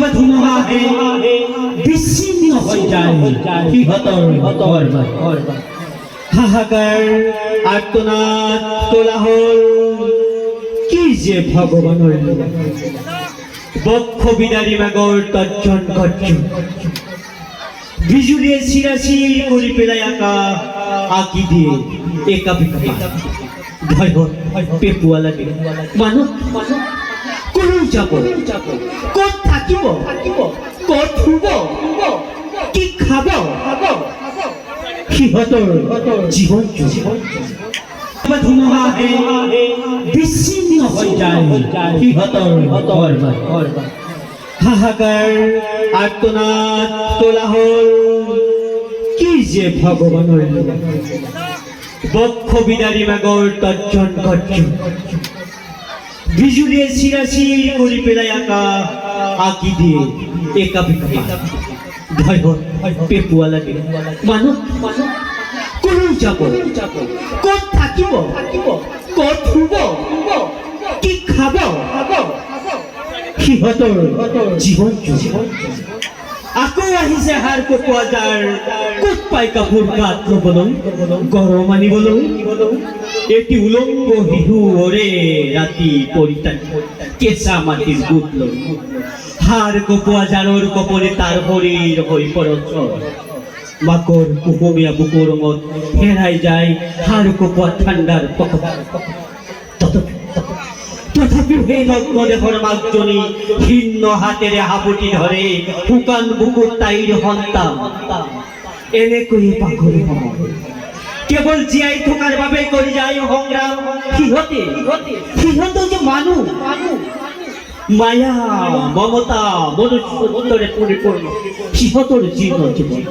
ধুমুহাহে বিচ্ছিন্ন হয়ে যায় সিহঁতৰ হাহাকাৰ আৰ্তনাদ কোলাহল কি যে ভগৱানৰ লীলা বক্ষ বিদাৰী মাগৰ তৰ্জন গৰ্জন বিজুলীয়ে চিৰাচিৰ কৰি পেলাই আকাশ আঁকি দিয়ে একা বিকা ভয়ত পেপুৱা লাগে মানুহ কোনো যাব ক'ত থাকিব ক'ত শুব কি খাব সিহঁতৰ জীৱন ধুমুহাহে বিচ্ছিন্ন হৈ যায় সিহঁতৰ হাহাকাৰ আৰ্তনাদ কোলাহল কি যে ভগৱানৰ লীলা বক্ষ বিদাৰী মাগৰ তৰ্জন গৰ্জন বিজুলীয়ে চিৰাচিৰ কৰি পেলাই আকাশ আঁকি দিয়ে একা বিকা ভয়ত পেপুৱা লাগে মানুহ কোনো যাব ক'ত থাকিব ক'ত শুব কি খাব সিহঁতৰ জীৱন আকৌ আহিছে হাৰ কপোৱা যাৰ ক'ত পাই কাপোৰ গাত ল'বলৈ গৰম আনিবলৈ এটি উলংগ শিশু অৰে ৰাতি পৰিতান কেঁচা মাটিৰ গোট লৈ হাৰ কপোৱা যাৰৰ কপৰে তাৰ শৰীৰ হৈ পৰচ মাকৰ কুহুমীয়া বুকুৰ ৰঙত হেৰাই যায় হাৰ কপোৱা ঠাণ্ডাৰ তথাপিও সেই নগ্ন দেহৰ মাকজনী ভিন্ন হাতেৰে সাবটি ধৰে শুকান বুকুত তাইৰ সন্তান এনেকৈয়ে পাগল সময় কেৱল জীয়াই থকাৰ বাবে কৰি যায় সংগ্ৰাম সিহঁতে যে মানুহ মায়া মমতা মনুষ্যত্বৰে পৰিপূৰ্ণ সিহঁতৰ জীৰ্ণ জীৱন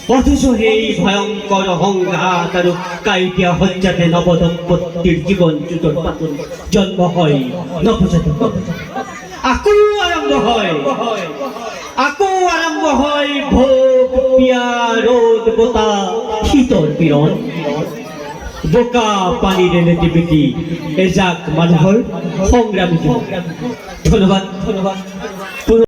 অথচ সেই ভয়ংকৰ সংঘাত আৰু কাইটিয়া হত্যাতে নৱদম্পতিৰ জীৱন যুদ্ধৰ পাতন জন্ম হয় নৱজাতক আকৌ আৰম্ভ হয় ভোগ পিয়া ৰ'দ বতাহ শীতৰ পীড়ন বোকা পানীৰে লেটিপিটি এজাক মানুহৰ সংগ্ৰামী ধন্যবাদ